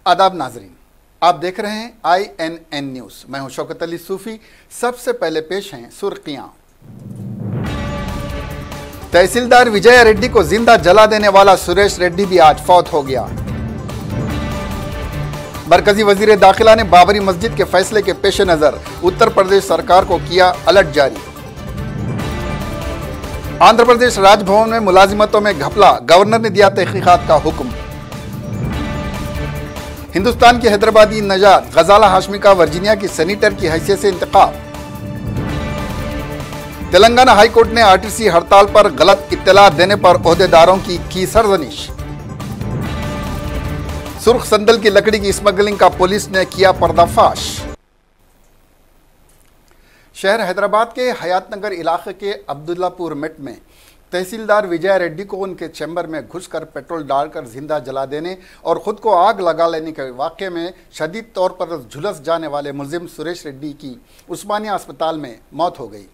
आदाब नाजरीन, आप देख रहे हैं INN न्यूज़। मैं हूं शौकत अली सूफी। सबसे पहले पेश हैं सुर्खियां। तहसीलदार विजय रेड्डी को जिंदा जला देने वाला सुरेश रेड्डी भी आज फौत हो गया। मरकजी वजीर दाखिला ने बाबरी मस्जिद के फैसले के पेश नजर उत्तर प्रदेश सरकार को किया अलर्ट जारी। आंध्र प्रदेश राजभवन में मुलाजिमतों में घपला, गवर्नर ने दिया तहकीकात का हुक्म। हिंदुस्तान की हैदराबादी नजाद गजाला हाशमी का वर्जीनिया की सेनेटर की हैसियत से इंतखाब। तेलंगाना हाईकोर्ट ने आरटीसी हड़ताल पर गलत इत्तला देने पर ओहदेदारों की सरजनिश। सुर्ख संदल की लकड़ी की स्मगलिंग का पुलिस ने किया पर्दाफाश। शहर हैदराबाद के हयातनगर इलाके के अब्दुल्लापुर मेट में तहसीलदार विजय रेड्डी को उनके चैम्बर में घुसकर पेट्रोल डालकर जिंदा जला देने और खुद को आग लगा लेने के वाक़े में शदीद तौर पर झुलस जाने वाले मुलजिम सुरेश रेड्डी की उस्मानिया अस्पताल में मौत हो गई।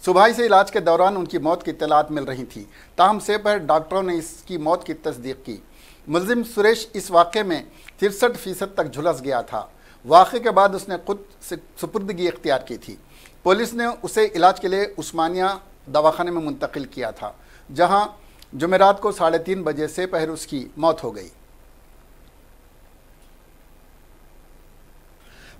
सुबह से इलाज के दौरान उनकी मौत की इत्तलात मिल रही थी, ताहम से पर डॉक्टरों ने इसकी मौत की तस्दीक की। मुलजिम सुरेश इस वाक़े में 63% तक झुलस गया था। वाक़े के बाद उसने खुद से सुपुर्दगी इख्तियार की थी। पुलिस ने उसे इलाज के लिए उस्मानिया दवाखाने में मुंतकिल किया था, जहां जुमेरात को 3:30 बजे से पहर उसकी मौत हो गई।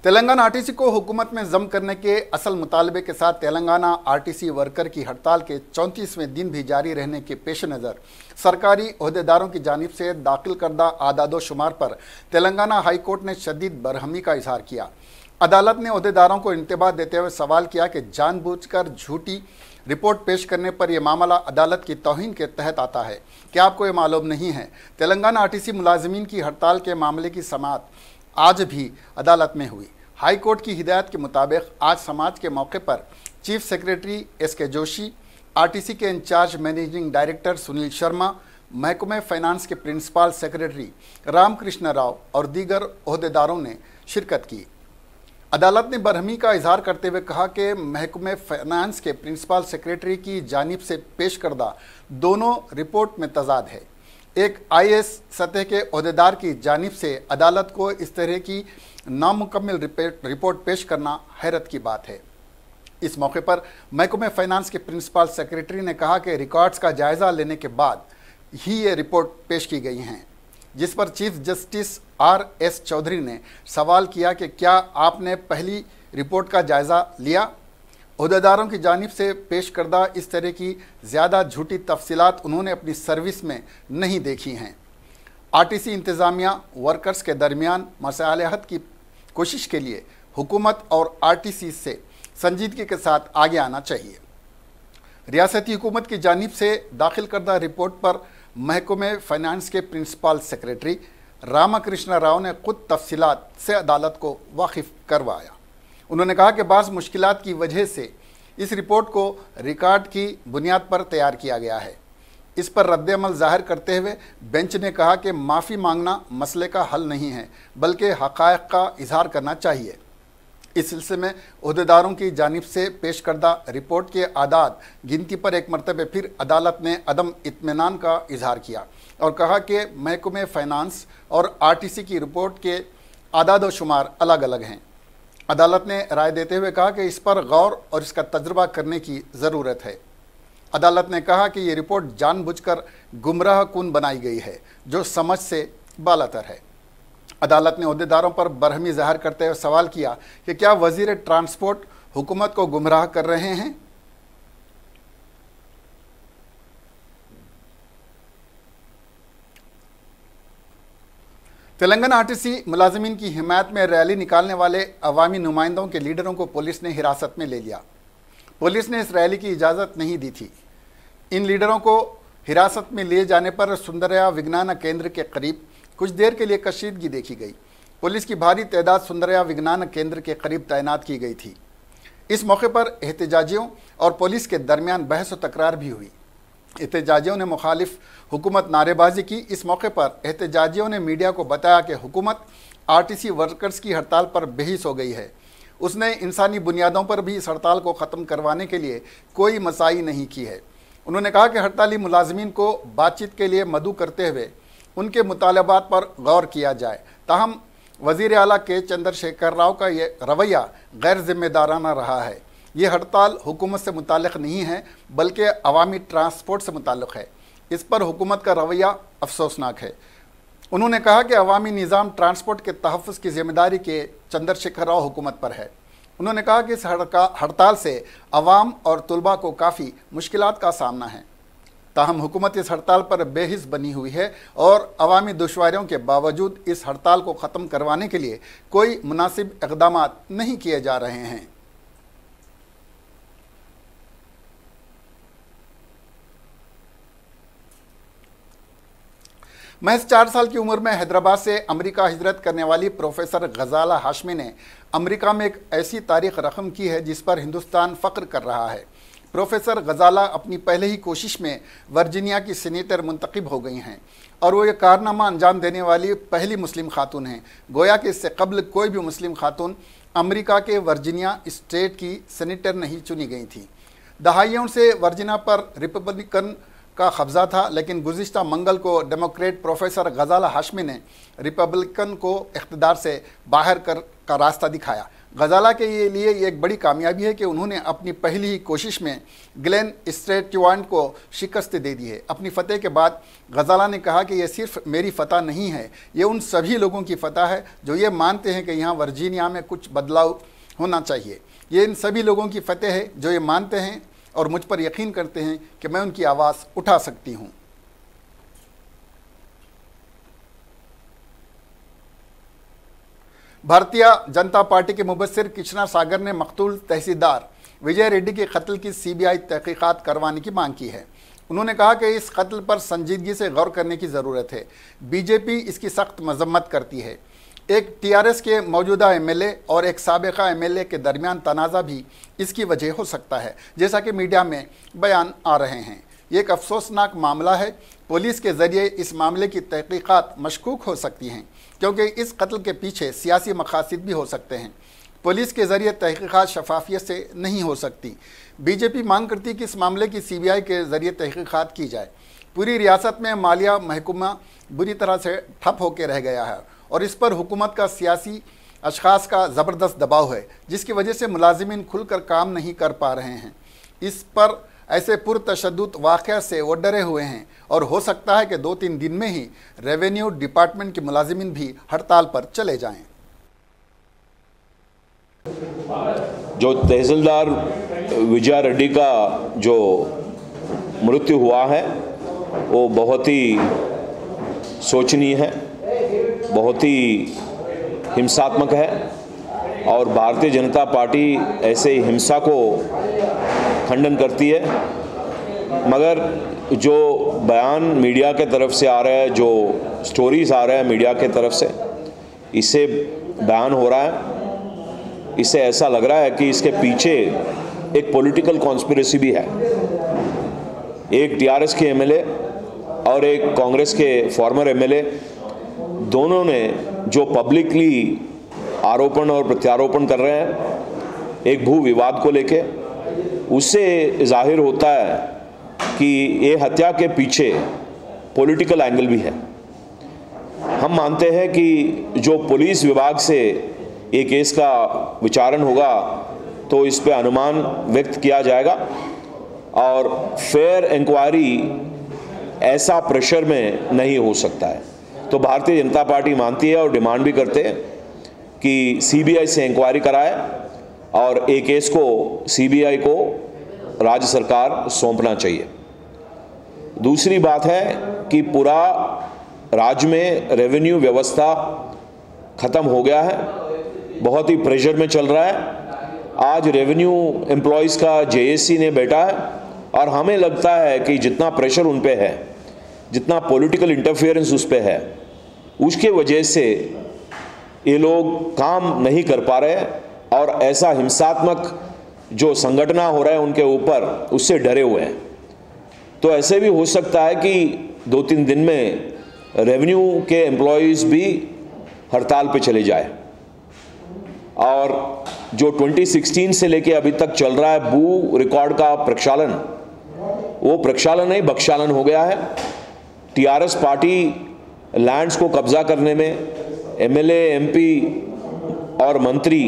तेलंगाना आरटीसी को हुकूमत में जम करने के असल मुतालबे के साथ तेलंगाना आरटीसी वर्कर की हड़ताल के 34वें दिन भी जारी रहने के पेश नज़र सरकारी ओहदेदारों की जानिब से दाखिल करदा आदादो शुमार पर तेलंगाना हाई कोर्ट ने शदीद बरहमी का इजहार किया। अदालत ने ओहदेदारों को इंतबाह देते हुए सवाल किया कि जानबूझकर झूठी रिपोर्ट पेश करने पर यह मामला अदालत की तौहीन के तहत आता है। क्या आपको ये मालूम नहीं है? तेलंगाना आरटीसी मुलाजिमीन की हड़ताल के मामले की समाअत आज भी अदालत में हुई। हाई कोर्ट की हिदायत के मुताबिक आज समाज के मौके पर chief secretary SK Joshi, RTC के incharge managing director Sunil Sharma, महकमे फाइनेंस के प्रिंसिपल सेक्रेटरी रामकृष्ण राव और दीगर ओहदेदारों ने शिरकत की। अदालत ने बरहमी का इजहार करते हुए कहा कि महकमे फाइनेंस के प्रिंसिपल सेक्रेटरी की जानिब से पेश करदा दोनों रिपोर्ट में तजाद है। एक IAS सतह के ओहदेदार की जानिब से अदालत को इस तरह की नामुकम्मल रिपोर्ट पेश करना हैरत की बात है। इस मौके पर महकमे फाइनेंस के प्रिंसिपल सेक्रेटरी ने कहा कि रिकॉर्ड्स का जायज़ा लेने के बाद ही ये रिपोर्ट पेश की गई हैं, जिस पर चीफ जस्टिस RS चौधरी ने सवाल किया कि क्या आपने पहली रिपोर्ट का जायज़ा लिया? ओहदेदारों की जानिब से पेश करदा इस तरह की ज़्यादा झूठी तफसीलात उन्होंने अपनी सर्विस में नहीं देखी हैं। आरटीसी इंतज़ामिया वर्कर्स के दरमियान मसलाहत की कोशिश के लिए हुकूमत और आरटीसी से संजीदगी के साथ आगे आना चाहिए। रियासती हुकूमत की जानिब से दाखिल करदा रिपोर्ट पर महकमे फाइनेंस के प्रिंसिपल सेक्रेटरी रामकृष्ण राव ने खुद तफसीलात से अदालत को वाकिफ करवाया। उन्होंने कहा कि बाज़ मुश्किलात की वजह से इस रिपोर्ट को रिकॉर्ड की बुनियाद पर तैयार किया गया है। इस पर रद्द-ए-अमल ज़ाहिर करते हुए बेंच ने कहा कि माफ़ी मांगना मसले का हल नहीं है, बल्कि हक़ाइक़ का इजहार करना चाहिए। इस सिलसिले में ओहदेदारों की जानिब से पेश करदा रिपोर्ट के आदाद गिनती पर एक मरतबे फिर अदालत ने अदम इत्मीनान का इजहार किया और कहा कि महकमे फाइनेंस और आरटीसी की रिपोर्ट के आदाद व शुमार अलग अलग हैं। अदालत ने राय देते हुए कहा कि इस पर गौर और इसका तजुर्बा करने की ज़रूरत है। अदालत ने कहा कि ये रिपोर्ट जानबूझकर गुमराह कुन बनाई गई है, जो समझ से बालातर है। अदालत ने ओहदेदारों पर बरहमी ज़ाहिर करते हुए सवाल किया कि क्या वज़ीर ट्रांसपोर्ट हुकूमत को गुमराह कर रहे हैं? तेलंगाना आरटीसी मुलाजिमीन की हिमायत में रैली निकालने वाले अवामी नुमाइंदों के लीडरों को पुलिस ने हिरासत में ले लिया। पुलिस ने इस रैली की इजाज़त नहीं दी थी। इन लीडरों को हिरासत में लिए जाने पर सुंदरया विज्ञान केंद्र के करीब कुछ देर के लिए कशीदगी देखी गई। पुलिस की भारी तादाद सुंदरया विज्ञान केंद्र के करीब तैनात की गई थी। इस मौके पर एहतजाजियों और पुलिस के दरमियान बहस व तकरार भी हुई। एहतजाजियों ने मुखालिफ हुकूमत नारेबाजी की। इस मौके पर एहतजाजियों ने मीडिया को बताया कि हुकूमत आरटीसी वर्कर्स की हड़ताल पर बेहिस हो गई है। उसने इंसानी बुनियादों पर भी इस हड़ताल को ख़त्म करवाने के लिए कोई मसाई नहीं की है। उन्होंने कहा कि हड़ताली मुलाजमीन को बातचीत के लिए मदऊ करते हुए उनके मुतालबात पर गौर किया जाए। ताहम वजीर आला के चंद्रशेखर राव का ये रवैया गैर जिम्मेदाराना रहा है। ये हड़ताल हुकूमत से मुताल्लिक़ नहीं है बल्कि अवामी ट्रांसपोर्ट से मुताल्लिक़ है। इस पर हुकूमत का रवैया अफसोसनाक है। उन्होंने कहा कि अवामी निज़ाम ट्रांसपोर्ट के तहफ़्फ़ुज़ की जिम्मेदारी के चंद्रशेखर राव हुकूमत पर है। उन्होंने कहा कि इस हड़ताल से अवाम और तुलबा को काफ़ी मुश्किलात का सामना है। ताहम हुकूमत इस हड़ताल पर बेहिस बनी हुई है और अवामी दुश्वारियों के बावजूद इस हड़ताल को ख़त्म करवाने के लिए कोई मुनासिब इक़दाम नहीं किए जा रहे हैं। महज 4 साल की उम्र में हैदराबाद से अमेरिका हिजरत करने वाली प्रोफेसर गजाला हाशमी ने अमेरिका में एक ऐसी तारीख रकम की है जिस पर हिंदुस्तान फ़ख्र कर रहा है। प्रोफेसर गजाला अपनी पहले ही कोशिश में वर्जीनिया की सीनेटर मुंतखब हो गई हैं और वो ये कारनामा अंजाम देने वाली पहली मुस्लिम खातून हैं। गोया कि इससे कबल कोई भी मुस्लिम खातून अमेरिका के वर्जीनिया स्टेट की सीनेटर नहीं चुनी गई थी। दहाइयों से वर्जीनिया पर रिपब्लिकन का कब्जा था, लेकिन गुज़िश्ता मंगल को डेमोक्रेट प्रोफेसर गजाला हाशमी ने रिपब्लिकन को इक़्तिदार से बाहर का रास्ता दिखाया। गजाला के लिए ये एक बड़ी कामयाबी है कि उन्होंने अपनी पहली ही कोशिश में ग्लेन स्टेट्यूआर्ट को शिकस्त दे दी है। अपनी फ़तह के बाद गजाला ने कहा कि यह सिर्फ मेरी फ़तह नहीं है, ये उन सभी लोगों की फ़तह है जो ये मानते हैं कि यहाँ वर्जीनिया में कुछ बदलाव होना चाहिए। ये इन सभी लोगों की फ़तह है जो ये मानते हैं और मुझ पर यकीन करते हैं कि मैं उनकी आवाज़ उठा सकती हूँ। भारतीय जनता पार्टी के मुबस्सिर कृष्णा सागर ने मकतूल तहसीलदार विजय रेड्डी के कत्ल की सीबीआई तहकीकात करवाने की मांग की है। उन्होंने कहा कि इस कत्ल पर संजीदगी से गौर करने की ज़रूरत है। बीजेपी इसकी सख्त मजम्मत करती है। एक टीआरएस के मौजूदा एमएलए और एक साबिका एमएलए के दरमियान तनाज़ा भी इसकी वजह हो सकता है, जैसा कि मीडिया में बयान आ रहे हैं। ये एक अफसोसनाक मामला है। पुलिस के ज़रिए इस मामले की तहकीकात मशकूक हो सकती हैं क्योंकि इस कत्ल के पीछे सियासी मकासद भी हो सकते हैं। पुलिस के ज़रिए तहकीकात शफाफियत से नहीं हो सकती। बीजेपी मांग करती कि इस मामले की सीबीआई के ज़रिए तहकीकात की जाए। पूरी रियासत में मालिया महकमा बुरी तरह से ठप होकर रह गया है और इस पर हुकूमत का सियासी अशखास का ज़बरदस्त दबाव है, जिसकी वजह से मुलाजिमीन खुलकर काम नहीं कर पा रहे हैं। इस पर ऐसे पुरतशद्दुद वाक़या से वो डरे हुए हैं और हो सकता है कि 2-3 दिन में ही रेवेन्यू डिपार्टमेंट के मुलाजिमीन भी हड़ताल पर चले जाएं। जो तहसीलदार विजय रेड्डी का जो मृत्यु हुआ है वो बहुत ही शोचनीय है, बहुत ही हिंसात्मक है और भारतीय जनता पार्टी ऐसे हिंसा को खंडन करती है। मगर जो बयान मीडिया के तरफ से आ रहा है, जो स्टोरीज़ आ रहे हैं मीडिया के तरफ से, इससे बयान हो रहा है, इससे ऐसा लग रहा है कि इसके पीछे एक पॉलिटिकल कॉन्स्पिरेसी भी है। एक टीआरएस के एमएलए और एक कांग्रेस के फॉर्मर एमएलए दोनों ने जो पब्लिकली आरोपण और प्रत्यारोपण कर रहे हैं एक भू विवाद को लेके, उससे जाहिर होता है कि ये हत्या के पीछे पॉलिटिकल एंगल भी है। हम मानते हैं कि जो पुलिस विभाग से ये केस का विचारण होगा तो इस पे अनुमान व्यक्त किया जाएगा और फेयर इंक्वायरी ऐसा प्रेशर में नहीं हो सकता है। तो भारतीय जनता पार्टी मानती है और डिमांड भी करते हैं कि सीबीआई से इंक्वायरी कराए और एक केस को सीबीआई को राज्य सरकार सौंपना चाहिए। दूसरी बात है कि पूरा राज्य में रेवेन्यू व्यवस्था ख़त्म हो गया है, बहुत ही प्रेशर में चल रहा है। आज रेवेन्यू एम्प्लॉयज़ का जेएसी ने बैठा है और हमें लगता है कि जितना प्रेशर उन पे है, जितना पॉलिटिकल इंटरफेरेंस उस पे है, उसके वजह से ये लोग काम नहीं कर पा रहे और ऐसा हिंसात्मक जो संगठन हो रहा है उनके ऊपर, उससे डरे हुए हैं। तो ऐसे भी हो सकता है कि 2-3 दिन में रेवेन्यू के एम्प्लॉयज़ भी हड़ताल पे चले जाए और जो 2016 से लेके अभी तक चल रहा है भू रिकॉर्ड का प्रक्षालन, वो प्रक्षालन नहीं बख्शालन हो गया है। टीआरएस पार्टी लैंड्स को कब्जा करने में, एमएलए, एमपी और मंत्री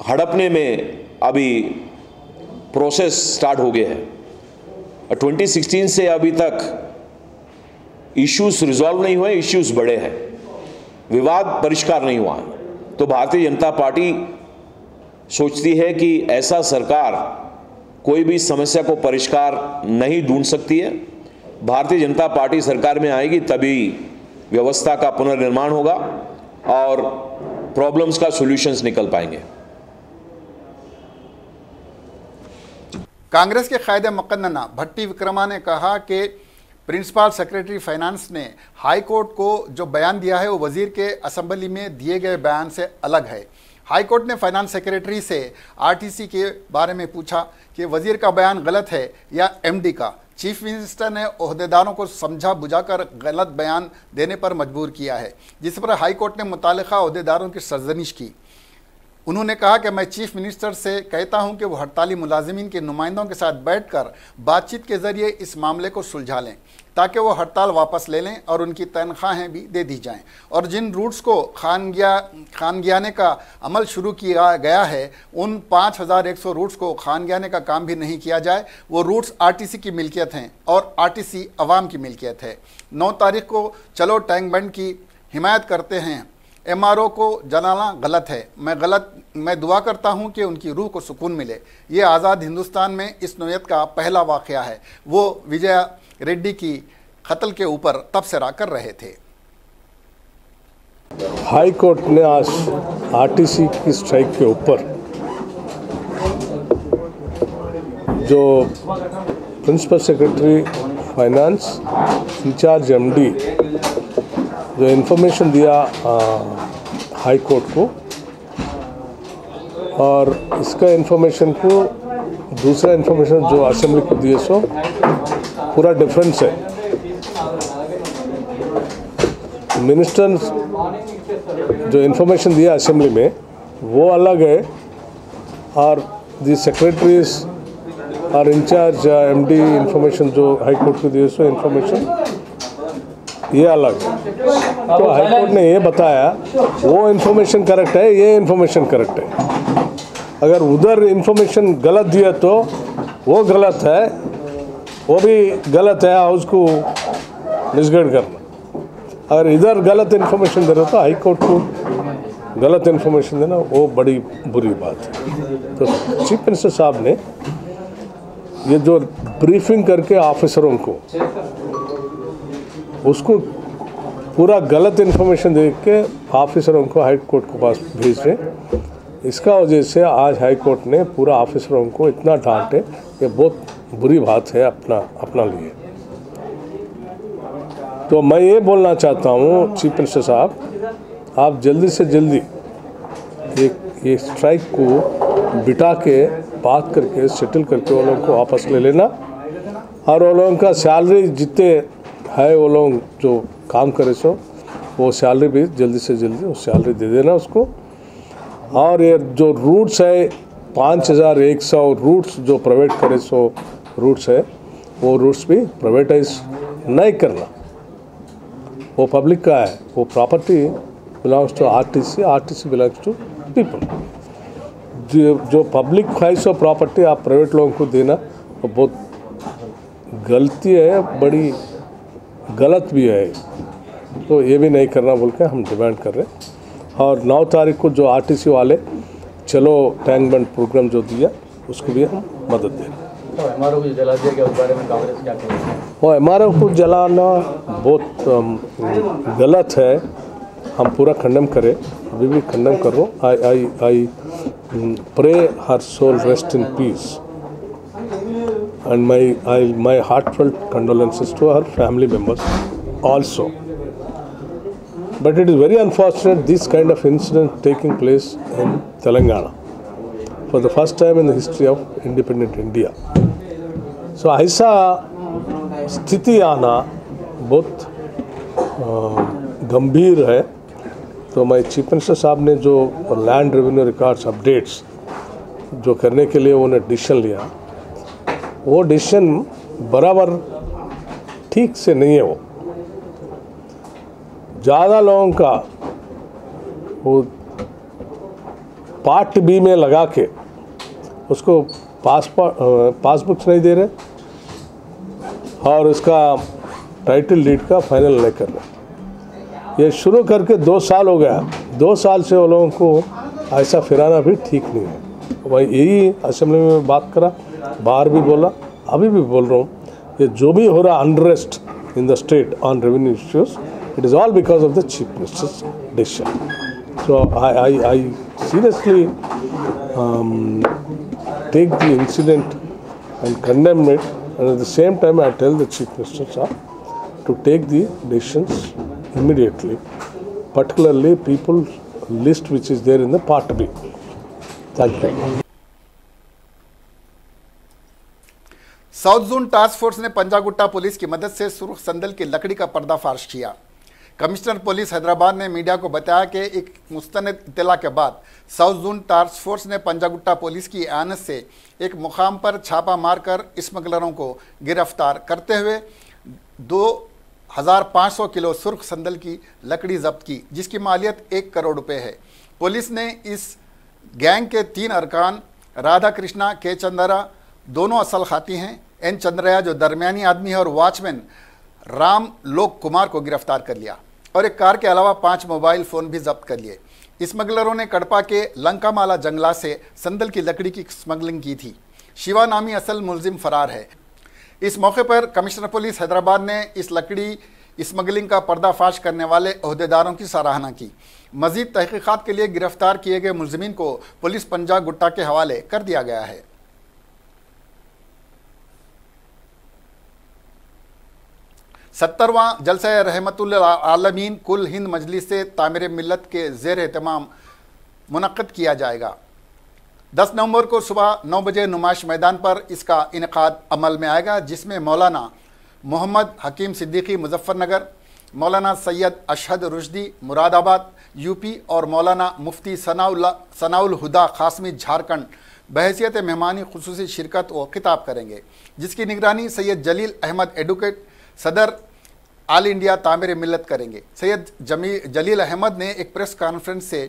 हड़पने में अभी प्रोसेस स्टार्ट हो गया है। 2016 से अभी तक इश्यूज रिजॉल्व नहीं हुए, इश्यूज बड़े हैं, विवाद परिष्कार नहीं हुआ है। तो भारतीय जनता पार्टी सोचती है कि ऐसा सरकार कोई भी समस्या को परिष्कार नहीं ढूंढ सकती है। भारतीय जनता पार्टी सरकार में आएगी तभी व्यवस्था का पुनर्निर्माण होगा और प्रॉब्लम्स का सॉल्यूशंस निकल पाएंगे। कांग्रेस के कायदे मुकन्नना भट्टी विक्रमा ने कहा कि प्रिंसिपल सेक्रेटरी फाइनेंस ने हाई कोर्ट को जो बयान दिया है वो वजीर के असेंबली में दिए गए बयान से अलग है। हाई कोर्ट ने फाइनेंस सेक्रेटरी से आरटीसी के बारे में पूछा कि वजीर का बयान गलत है या एमडी का। चीफ मिनिस्टर ने ओहदेदारों को समझा बुझाकर गलत बयान देने पर मजबूर किया है, जिस पर हाई कोर्ट ने मुतालिका ओहदेदारों की सरजनिश की। उन्होंने कहा कि मैं चीफ मिनिस्टर से कहता हूं कि वो हड़ताली मुलाजिमीन के नुमाइंदों के साथ बैठकर बातचीत के जरिए इस मामले को सुलझा लें ताकि वो हड़ताल वापस ले लें और उनकी तनख्वाहें भी दे दी जाएं। और जिन रूट्स को खानगियाने का अमल शुरू किया गया है उन 5100 रूट्स को खानगियाने का काम भी नहीं किया जाए। वो रूट्स आरटीसी की मिल्कियत हैं और आरटीसी अवाम की मिल्कियत है। 9 तारीख को चलो टैंक बंड की हिमायत करते हैं, एमआरओ को जलाना गलत है। मैं दुआ करता हूं कि उनकी रूह को सुकून मिले। ये आज़ाद हिंदुस्तान में इस नौयत का पहला वाक़या है। वो विजया रेड्डी की कत्ल के ऊपर तबसरा कर रहे थे। हाई कोर्ट ने आज आरटीसी की स्ट्राइक के ऊपर जो principal secretary finance incharge MD जो इन्फॉर्मेशन दिया हाई कोर्ट को और इसका इन्फॉर्मेशन को दूसरा इन्फॉर्मेशन जो असेंबली को दिए सो पूरा डिफरेंस है। मिनिस्टर जो इन्फॉर्मेशन दिया असेंबली में वो अलग है और द सेक्रेटरीज और इंचार्ज एमडी इन्फॉर्मेशन जो हाई कोर्ट को दिए सो इन्फॉर्मेशन ये अलग है। तो हाई कोर्ट ने ये बताया वो इन्फॉर्मेशन करेक्ट है, ये इन्फॉर्मेशन करेक्ट है। अगर उधर इन्फॉर्मेशन गलत दिया तो वो गलत है, वो भी गलत है उसको मिसगाइड करना। अगर इधर गलत इन्फॉर्मेशन दे रहे तो हाई कोर्ट को गलत इन्फॉर्मेशन देना वो बड़ी बुरी बात है। तो चीफ मिनिस्टर साहब ने ये जो ब्रीफिंग करके ऑफिसरों को उसको पूरा गलत इन्फॉर्मेशन दे के ऑफिसरों को हाई कोर्ट के पास भेज रहे, इसका वजह से आज हाई कोर्ट ने पूरा ऑफिसरों को इतना डांटे कि बहुत बुरी बात है अपना लिए। तो मैं ये बोलना चाहता हूँ चीफ मिनिस्टर साहब, आप जल्दी से जल्दी ये स्ट्राइक को बिठा के बात करके सेटल करके वो लोगों को वापस ले लेना और वो लोगों का सैलरी जितने है वो लोग जो काम करे सो वो सैलरी भी जल्दी से जल्दी वो सैलरी दे देना उसको। और ये जो रूट्स है 5100 रूट्स जो प्राइवेट करे सो रूट्स है वो रूट्स भी प्राइवेटाइज नहीं करना, वो पब्लिक का है, वो property belongs to RTC, RTC belongs to people. जो पब्लिक है सो प्रॉपर्टी आप प्राइवेट लोगों को देना वो बहुत गलती है, बड़ी गलत भी है। तो ये भी नहीं करना बोल के हम डिमांड कर रहे हैं। और 9 तारीख को जो आरटीसी वाले चलो टैंक बंड प्रोग्राम जो दिया उसको भी हम मदद दें। तो एमआरओ को जला दिया गया, उस बारे में कांग्रेस क्या कहेगी? वो एमआरओ को जलाना बहुत गलत है, हम पूरा खंडन करें, अभी भी खंडन कर रहा हूँ। I pray her soul rest in peace and my heartfelt condolences to her family members also. But it is very unfortunate this kind of incident taking place in Telangana for the first time in the history of independent India. So ऐसा स्थिति आना बहुत गंभीर है। तो मैं chief minister साहब ने जो लैंड रेवेन्यू रिकॉर्ड्स अपडेट्स जो करने के लिए उन्होंने डिसीजन लिया, वो डिसीजन बराबर ठीक से नहीं है। वो ज़्यादा लोगों का वो पार्ट बी में लगा के उसको पासबुक्स नहीं दे रहे और उसका टाइटल डीड का फाइनल नहीं कर रहे। ये शुरू करके 2 साल हो गया। 2 साल से वो लोगों को ऐसा फिराना भी ठीक नहीं है। वही यही असेंबली में बात करा, बाहर भी बोला, अभी भी बोल रहा हूँ, ये जो भी हो रहा unrest in the state on revenue issues, it is all because of the chief ministers decision. So I seriously take the incident and condemn it, and at the same time I tell the Chief Minister sir to take the decisions immediately, particularly people list which is there in the Part B. Thank you. South zone task force ने Panjagutta police की मदद से सुर्ख संदल की लकड़ी का पर्दाफाश किया। कमिश्नर पुलिस हैदराबाद ने मीडिया को बताया कि एक मुस्तनद इत्तला के बाद साउथ जोन टास्क फोर्स ने पंजागुट्टा पुलिस की आनत से एक मुकाम पर छापा मारकर स्मगलरों को गिरफ्तार करते हुए 2500 किलो सुर्ख संदल की लकड़ी जब्त की, जिसकी मालियत 1 करोड़ रुपए है। पुलिस ने इस गैंग के 3 अरकान राधा कृष्णा के चंद्रा, दोनों असल खाती हैं, एन चंद्रया जो दरमियानी आदमी है, और वॉचमैन राम लोक कुमार को गिरफ्तार कर लिया और एक कार के अलावा 5 मोबाइल फ़ोन भी जब्त कर लिए। स्मगलरों ने कड़पा के लंकामाला जंगला से संदल की लकड़ी की स्मगलिंग की थी। शिवा नामी असल मुलजिम फरार है। इस मौके पर कमिश्नर पुलिस हैदराबाद ने इस लकड़ी स्मगलिंग का पर्दाफाश करने वाले अहदेदारों की सराहना की। मजीद तहकीकात के लिए गिरफ्तार किए गए मुलजिमीन को पुलिस पंजागुट्टा के हवाले कर दिया गया है। 70वां जलसा रहमतुल आलमीन कुल हिंद मजलिस से तामीर मिल्लत के ज़ेर एहतमाम मुनक़्क़द किया जाएगा। 10 नवंबर को सुबह 9 बजे नुमाइश मैदान पर इसका इनेकाद अमल में आएगा, जिसमें मौलाना मोहम्मद हकीम सिद्दीकी मुजफ्फरनगर, मौलाना सैयद अशहद रुश्दी मुरादाबाद यूपी और मौलाना मुफ्ती सनाउल हुदा कासमी झारखंड बहैसियत मेहमानी खुसूसी शिरकत व खिताब करेंगे, जिसकी निगरानी सैयद जलील अहमद एडवोकेट सदर आल इंडिया तामीर मिल्लत करेंगे। सैयद जलील अहमद ने एक प्रेस कॉन्फ्रेंस से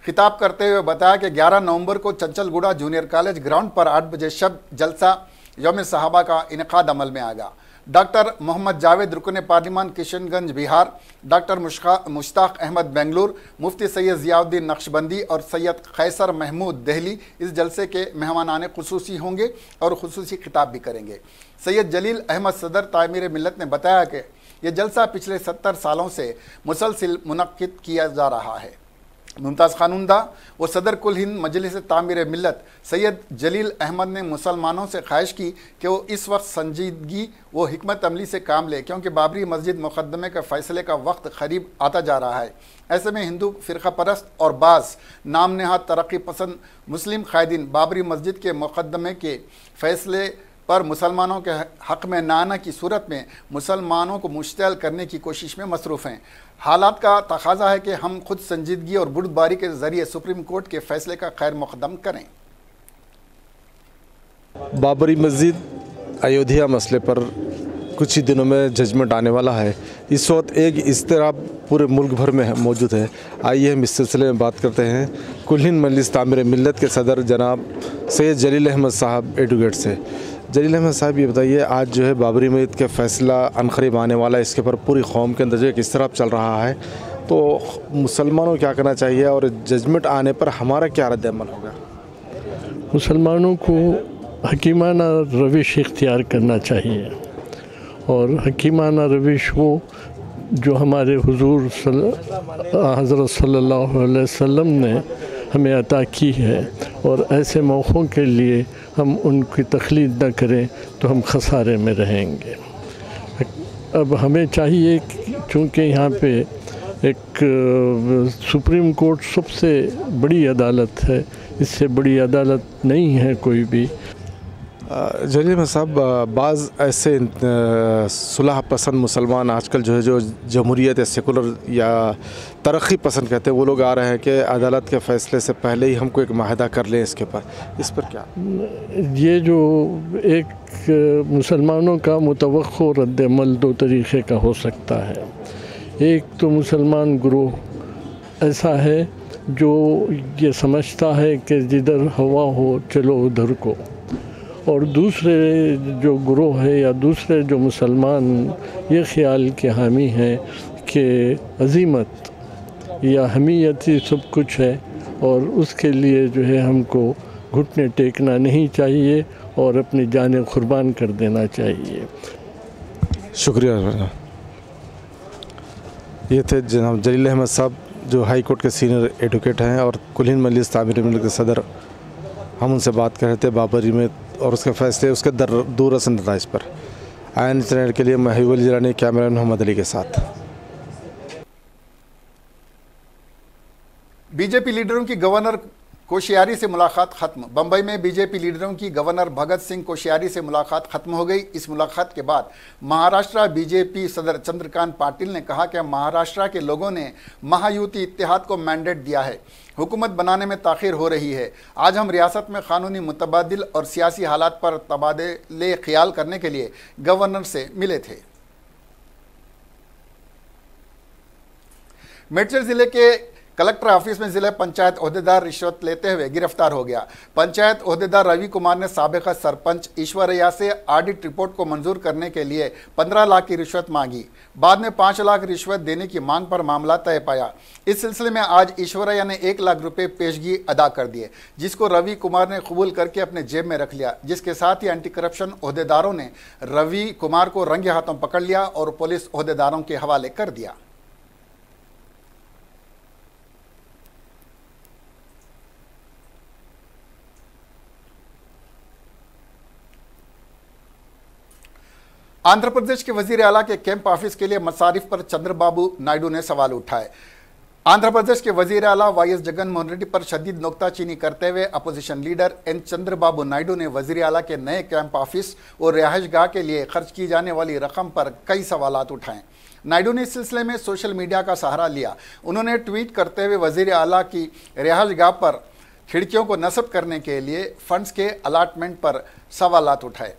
खिताब करते हुए बताया कि 11 नवंबर को चंचलगुड़ा जूनियर कॉलेज ग्राउंड पर 8 बजे शब जलसा यौम सहाबा का इनेकाद अमल में आएगा। डॉक्टर मोहम्मद जावेद रुकन पार्लिमान किशनगंज बिहार, डॉक्टर मुश्ताक अहमद बेंगलुरु, मुफ्ती सैयद ज़ियाउद्दीन नक्शबंदी और सैयद कैसर महमूद दिल्ली इस जलसे के मेहमानाने खुसूसी होंगे और खुसूसी खिताब भी करेंगे। सैयद जलील अहमद सदर तामीर मिल्लत ने बताया कि यह जलसा पिछले 70 सालों से मुसलसिल मुनक्किद किया जा रहा है। मुमताज़ खानुंदा व सदर कुल हिंद मजलिस तामीर मिल्लत सैयद जलील अहमद ने मुसलमानों से ख्वाहिश की कि वो इस वक्त संजीदगी व हिकमत अमली से काम ले, क्योंकि बाबरी मस्जिद मुकदमे के फ़ैसले का वक्त करीब आता जा रहा है। ऐसे में हिंदू फ़िरका परस्त और बाज़ नाम नहाद तरक्की पसंद मुस्लिम कायदीन बाबरी मस्जिद के मुकदमे के फ़ैसले पर मुसलमानों के हक़ में ना आने की सूरत में मुसलमानों को मुश्तल करने की कोशिश में मसरूफ़ हैं। हालात का तकाजा है कि हम खुद संजीदगी और बुर्दबारी के ज़रिए सुप्रीम कोर्ट के फ़ैसले का खैर मुक़द्दम करें। बाबरी मस्जिद अयोध्या मसले पर कुछ ही दिनों में जजमेंट आने वाला है। इस वक्त एक इज़्तिराब पूरे मुल्क भर में मौजूद है। आइए हम इस सिलसिले में बात करते हैं कुल हिंद मजलिस तामीर मिल्लत के सदर जनाब सैयद जलील अहमद साहब एडवोकेट से। जलील अहमद साहब, ये बताइए, आज जो है बाबरी मस्जिद का फ़ैसला अनकरीब आने वाला है, इसके पर पूरी कौम के अंदर जो एक इज़्तिराब चल रहा है, तो मुसलमानों को क्या करना चाहिए और जजमेंट आने पर हमारा क्या रद्द-ए-अमल होगा? मुसलमानों को हकीमाना रविश इख्तियार करना चाहिए और हकीमाना रविश वो जो हमारे हुजूर हज़रत सल्लल्लाहु अलैहि वसल्लम ने हमें अता की है, और ऐसे मौक़ों के लिए हम उनकी तक़लीद न करें तो हम खसारे में रहेंगे। अब हमें चाहिए, चूँकि यहाँ पे एक सुप्रीम कोर्ट सबसे बड़ी अदालत है, इससे बड़ी अदालत नहीं है कोई भी। जलील साहब, बाज़ ऐसे सुलह पसंद मुसलमान आजकल जो है, जो जमहूरियत या सेकुलर या तरक्की पसंद कहते हैं, वो लोग आ रहे हैं कि अदालत के फ़ैसले से पहले ही हमको एक माहिदा कर लें इसके पर, इस पर क्या? ये जो एक मुसलमानों का मुतवक्को रद्द-ए-अमल 2 तरीक़े का हो सकता है। एक तो मुसलमान ग्रोह ऐसा है जो ये समझता है कि जिधर हवा हो चलो उधर को, और दूसरे जो ग्रोह है या दूसरे जो मुसलमान ये ख्याल के हामी हैं कि अज़ीमत या हमीयत ही सब कुछ है और उसके लिए जो है हमको घुटने टेकना नहीं चाहिए और अपनी जानें कुर्बान कर देना चाहिए। शुक्रिया। ये थे जनाब जलील अहमद साहब जो हाई कोर्ट के सीनियर एडवोकेट हैं और कुलीन मजलिस तामीर मिल्लत के सदर। हम उनसे बात कर रहे थे बाबरी में और उसके फैसले उसके दूरअसल नताइज पर। आयन इंटरनेट के लिए महबूब अली जिलानी, कैमरामैन मोहम्मद अली के साथ। बीजेपी लीडरों की गवर्नर कोश्यारी से मुलाकात खत्म। बंबई में बीजेपी लीडरों की गवर्नर भगत सिंह कोश्यारी से मुलाकात खत्म हो गई। इस मुलाकात के बाद महाराष्ट्र बीजेपी सदर चंद्रकांत पाटिल ने कहा कि महाराष्ट्र के लोगों ने महायुति इत्तेहाद को मैंडेट दिया है, हुकूमत बनाने में ताख़ीर हो रही है। आज हम रियासत में कानूनी मुतबादिल और सियासी हालात पर तबादले ख्याल करने के लिए गवर्नर से मिले थे। मेडचल जिले के कलेक्टर ऑफिस में जिले पंचायत ओहदेदार रिश्वत लेते हुए गिरफ्तार हो गया। पंचायत ओहदेदार रवि कुमार ने साबिका सरपंच ईश्वरैया से ऑडिट रिपोर्ट को मंजूर करने के लिए 15 लाख की रिश्वत मांगी। बाद में 5 लाख रिश्वत देने की मांग पर मामला तय पाया। इस सिलसिले में आज ईश्वरैया ने 1 लाख रुपए पेशगी अदा कर दिए, जिसको रवि कुमार ने कबूल करके अपने जेब में रख लिया। जिसके साथ ही एंटी करप्शन ओहदेदारों ने रवि कुमार को रंगे हाथों पकड़ लिया और पुलिस ओहदेदारों के हवाले कर दिया। आंध्र प्रदेश के वजीर आला के कैंप ऑफिस के लिए मसारिफ पर चंद्रबाबू नायडू ने सवाल उठाए। आंध्र प्रदेश के वजीर आला वाईएस जगन मोहन रेड्डी पर शदीद नुक्ताचीनी करते हुए opposition leader N Chandrababu Naidu ने वजीर आला के नए कैंप ऑफिस और रिहाइशगाह के लिए खर्च की जाने वाली रकम पर कई सवालात उठाए। नायडू ने इस सिलसिले में सोशल मीडिया का सहारा लिया। उन्होंने ट्वीट करते हुए वजीर आला की रिहाइशगाह पर खिड़कियों को नस्ब करने के लिए फंड्स के अलाटमेंट पर सवालात उठाए।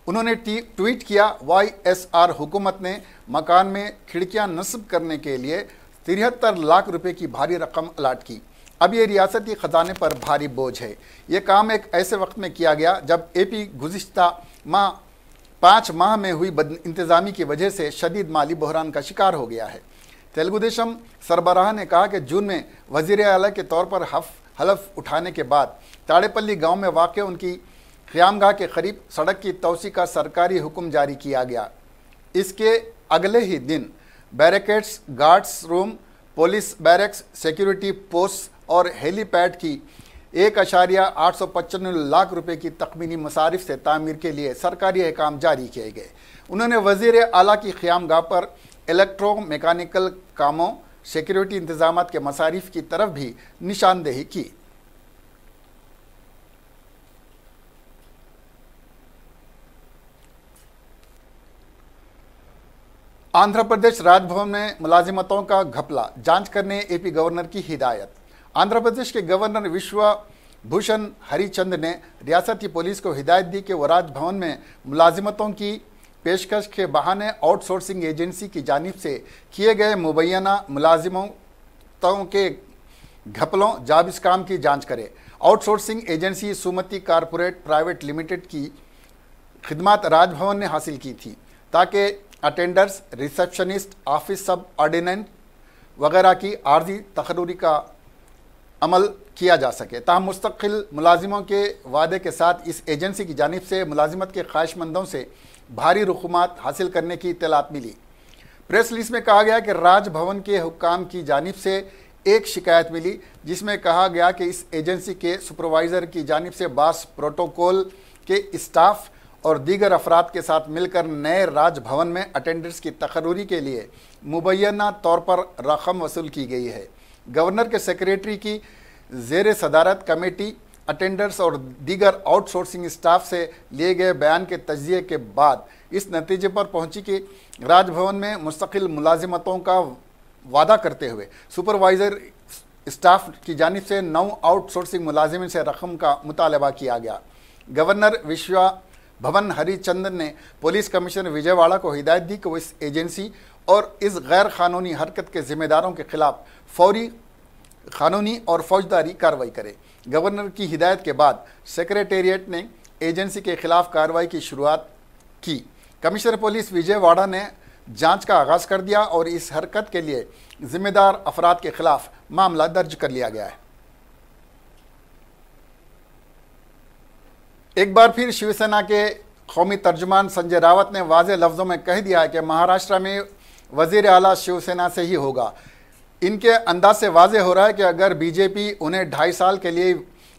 उन्होंने ट्वीट किया, वाईएसआर हुकूमत ने मकान में खिड़कियां नस्ब करने के लिए 73 लाख रुपए की भारी रकम अलाट की। अब ये रियासती ख़जाने पर भारी बोझ है। ये काम एक ऐसे वक्त में किया गया जब एपी गुज़िश्ता 5 माह में हुई बदइंतज़ामी की वजह से शदीद माली बहरान का शिकार हो गया है। तेलुगु देशम सरबराह ने कहा कि जून में वज़ीर आला के तौर पर हलफ उठाने के बाद ताड़ेपल्ली गाँव में वाक़ उनकी क़यामगाह के करीब सड़क की तोसी का सरकारी हुक्म जारी किया गया। इसके अगले ही दिन barricades, guards room, police barracks, security post और हेलीपैड की 1.895 लाख रुपए की तखमीनी मसारिफ से तामीर के लिए सरकारी अहकाम जारी किए गए। उन्होंने वज़ीर आला की क़यामगाह पर इलेक्ट्रो मैकेनिकल कामों, सिक्योरिटी इंतजाम के मसारिफ की तरफ भी निशानदेही की। आंध्र प्रदेश राजभवन में मुलाजिमतों का घपला, जांच करने एपी गवर्नर की हिदायत। आंध्र प्रदेश के गवर्नर विश्वभूषण हरिचंद ने रियासती पुलिस को हिदायत दी कि वह राजभवन में मुलाजिमतों की पेशकश के बहाने आउटसोर्सिंग एजेंसी की जानिब से किए गए मुबैना मुलाजिमतों के घपलों जाबिस काम की जाँच करे। आउटसोर्सिंग एजेंसी सुमति कॉरपोरेट प्राइवेट लिमिटेड की खिदमत राजभवन ने हासिल की थी ताकि अटेंडर्स, रिसेप्शनिस्ट, ऑफिस सब ऑर्डिनेंट वगैरह की आर्जी तकर्री का अमल किया जा सके। ताहम मुस्तकिल मुलाजिमों के वादे के साथ इस एजेंसी की जानिब से मुलाजिमत के ख्वाहिशमंदों से भारी रकूमात हासिल करने की इत्तलात मिली। प्रेस रिलीज में कहा गया कि राजभवन के हुक्काम की जानिब से एक शिकायत मिली जिसमें कहा गया कि इस एजेंसी के सुपरवाइज़र की जानिब से बास प्रोटोकॉल के स्टाफ और दीगर अफराद के साथ मिलकर नए राजभवन में अटेंडेंट्स की तकर्री के लिए मुबैना तौर पर रकम वसूल की गई है। गवर्नर के सेक्रेटरी की ज़ेर सदारत कमेटी अटेंडर्स और दीगर आउटसोर्सिंग स्टाफ से लिए गए बयान के तज्जिए के बाद इस नतीजे पर पहुंची कि राजभवन में मुस्तकिल मुलाजिमतों का वादा करते हुए सुपरवाइज़र स्टाफ की जानिब से 9 आउटसोर्सिंग मुलाजिमिन से रकम का मुतालबा किया गया। गवर्नर विश्वभूषण हरिचंदन ने पुलिस कमिश्नर विजयवाड़ा को हिदायत दी कि वो इस एजेंसी और इस गैर कानूनी हरकत के जिम्मेदारों के खिलाफ फौरी कानूनी और फौजदारी कार्रवाई करे। गवर्नर की हिदायत के बाद सेक्रेटेरिएट ने एजेंसी के खिलाफ कार्रवाई की शुरुआत की। कमिश्नर पुलिस विजयवाड़ा ने जांच का आगाज कर दिया और इस हरकत के लिए जिम्मेदार अफराद के खिलाफ मामला दर्ज कर लिया गया है। एक बार फिर शिवसेना के कौमी तर्जुमान संजय रावत ने वाज़ेह लफ्ज़ों में कह दिया है कि महाराष्ट्र में वज़ीर आला शिवसेना से ही होगा। इनके अंदाज से वाज़ेह हो रहा है कि अगर बीजेपी उन्हें 2.5 साल के लिए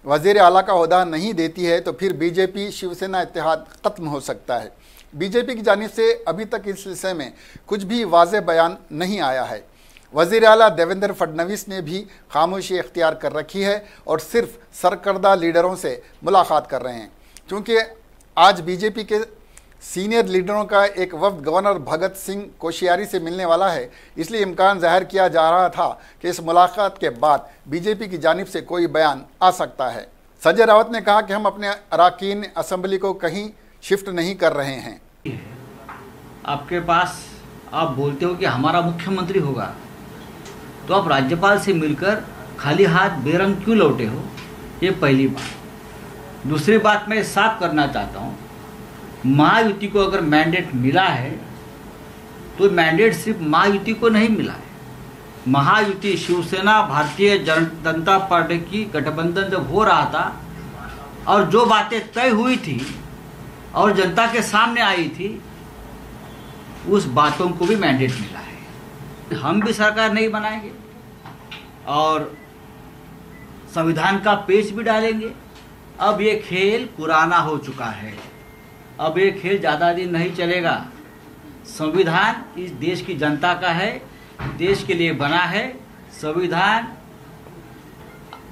वज़ीर आला का ओहदा नहीं देती है तो फिर बीजेपी शिवसेना इत्तेहाद ख़त्म हो सकता है। बीजेपी की जानिब से अभी तक इस विषय में कुछ भी वाज़ेह बयान नहीं आया है। वज़ीर आला देवेंद्र फडणवीस ने भी खामोशी इख्तियार कर रखी है और सिर्फ सरकर्दा लीडरों से मुलाकात कर रहे हैं। क्योंकि आज बीजेपी के सीनियर लीडरों का एक वफ्द गवर्नर भगत सिंह कोश्यारी से मिलने वाला है, इसलिए इम्कान जाहिर किया जा रहा था कि इस मुलाकात के बाद बीजेपी की जानिब से कोई बयान आ सकता है। संजय रावत ने कहा कि हम अपने अराकीन असम्बली को कहीं शिफ्ट नहीं कर रहे हैं। आपके पास आप बोलते हो कि हमारा मुख्यमंत्री होगा, तो आप राज्यपाल से मिलकर खाली हाथ बेरंग क्यों लौटे हो? ये पहली बात। दूसरी बात मैं साफ करना चाहता हूँ, महायुति को अगर मैंडेट मिला है तो मैंडेट सिर्फ महायुति को नहीं मिला है। महायुति शिवसेना भारतीय जनता पार्टी की गठबंधन जब हो रहा था और जो बातें तय हुई थी और जनता के सामने आई थी, उस बातों को भी मैंडेट मिला है। हम भी सरकार नहीं बनाएंगे और संविधान का पेच भी डालेंगे। अब ये खेल पुराना हो चुका है, अब ये खेल ज़्यादा दिन नहीं चलेगा। संविधान इस देश की जनता का है, देश के लिए बना है। संविधान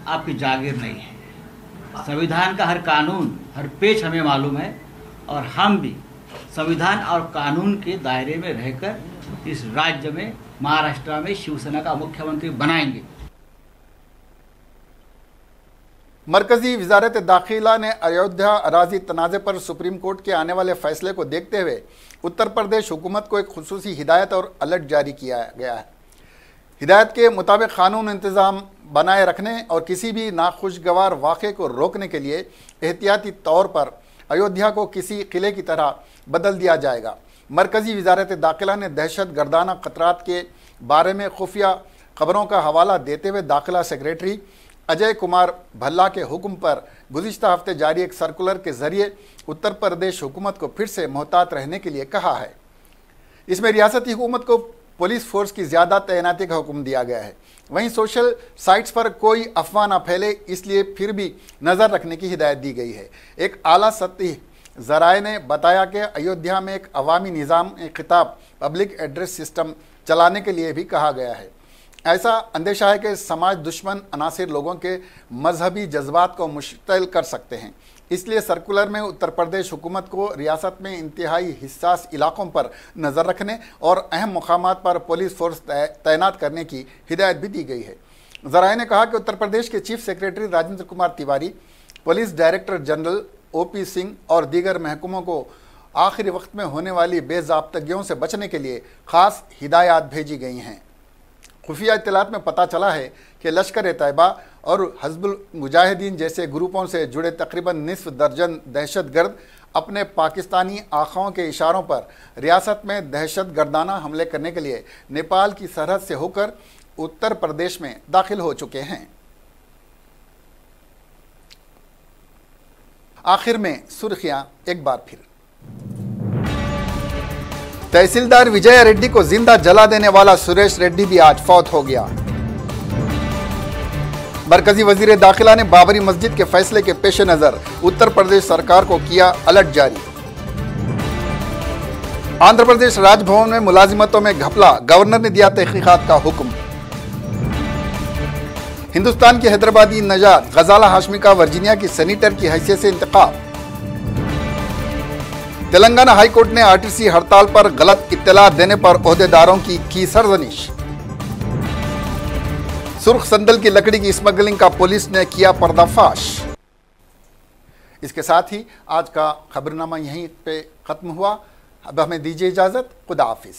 आपकी जागीर नहीं है। संविधान का हर कानून, हर पेच हमें मालूम है और हम भी संविधान और कानून के दायरे में रहकर इस राज्य में, महाराष्ट्र में शिवसेना का मुख्यमंत्री बनाएंगे। मरकजी वजारत दाखिला ने अयोध्या अराजी तनाज़े पर सुप्रीम कोर्ट के आने वाले फैसले को देखते हुए उत्तर प्रदेश हुकूमत को एक खुसूसी हिदायत और अलर्ट जारी किया गया है। हिदायत के मुताबिक कानून इंतज़ाम बनाए रखने और किसी भी नाखुशगवार वाक़े को रोकने के लिए एहतियाती तौर पर अयोध्या को किसी किले की तरह बदल दिया जाएगा। मरकजी वजारत दाखिला ने दहशत गर्दाना ख़तरात के बारे में खुफिया खबरों का हवाला देते हुए दाखिला सेक्रेटरी अजय कुमार भल्ला के हुक्म पर गुज़िश्ता हफ्ते जारी एक सर्कुलर के ज़रिए उत्तर प्रदेश हुकूमत को फिर से मोहतात रहने के लिए कहा है। इसमें रियासती हुकूमत को पुलिस फोर्स की ज़्यादा तैनाती का हुक्म दिया गया है। वहीं सोशल साइट्स पर कोई अफवाह न फैले, इसलिए फिर भी नज़र रखने की हिदायत दी गई है। एक आला सतही ज़राए ने बताया कि अयोध्या में एक अवामी निज़ाम खिताब पब्लिक एड्रेस सिस्टम चलाने के लिए भी कहा गया है। ऐसा अंदेशा है कि समाज दुश्मन अनासिर लोगों के मजहबी जज्बात को मुश्तल कर सकते हैं। इसलिए सर्कुलर में उत्तर प्रदेश हुकूमत को रियासत में इंतहाई हिस्सास इलाकों पर नज़र रखने और अहम मुकामात पर पुलिस फोर्स तैनात करने की हिदायत भी दी गई है। ज़राए ने कहा कि उत्तर प्रदेश के chief secretary Rajendra Kumar Tiwari, police director general OP Singh और दीगर महकमों को आखिरी वक्त में होने वाली बेज़ाब्तगियों से बचने के लिए ख़ास हिदायत भेजी गई हैं। खुफिया इत्तलात में पता चला है कि लश्कर तैयबा और हिज़्बुल मुजाहिदीन जैसे ग्रुपों से जुड़े तकरीबन निस्फ दर्जन दहशतगर्द अपने पाकिस्तानी आखाओं के इशारों पर रियासत में दहशत गर्दाना हमले करने के लिए नेपाल की सरहद से होकर उत्तर प्रदेश में दाखिल हो चुके हैं। आखिर में सुर्खियां एक बार फिर। तहसीलदार विजय रेड्डी को जिंदा जला देने वाला सुरेश रेड्डी भी आज फौत हो गया। मरकजी वजीर दाखिला ने बाबरी मस्जिद के फैसले के पेश नजर उत्तर प्रदेश सरकार को किया अलर्ट जारी। आंध्र प्रदेश राजभवन में मुलाजिमतों में घपला, गवर्नर ने दिया तहकीकात का हुक्म। हिंदुस्तान की हैदराबादी नजाद गजाला हाशमी का वर्जीनिया की सेनेटर की हैसियत से इंतकाल। तेलंगाना हाई कोर्ट ने आरटीसी हड़ताल पर गलत इत्तला देने पर ओहदेदारों की सरजनिश। सुर्ख संदल की लकड़ी की स्मगलिंग का पुलिस ने किया पर्दाफाश। इसके साथ ही आज का खबरनामा यहीं पे खत्म हुआ। अब हमें दीजिए इजाजत। खुदा हाफिज।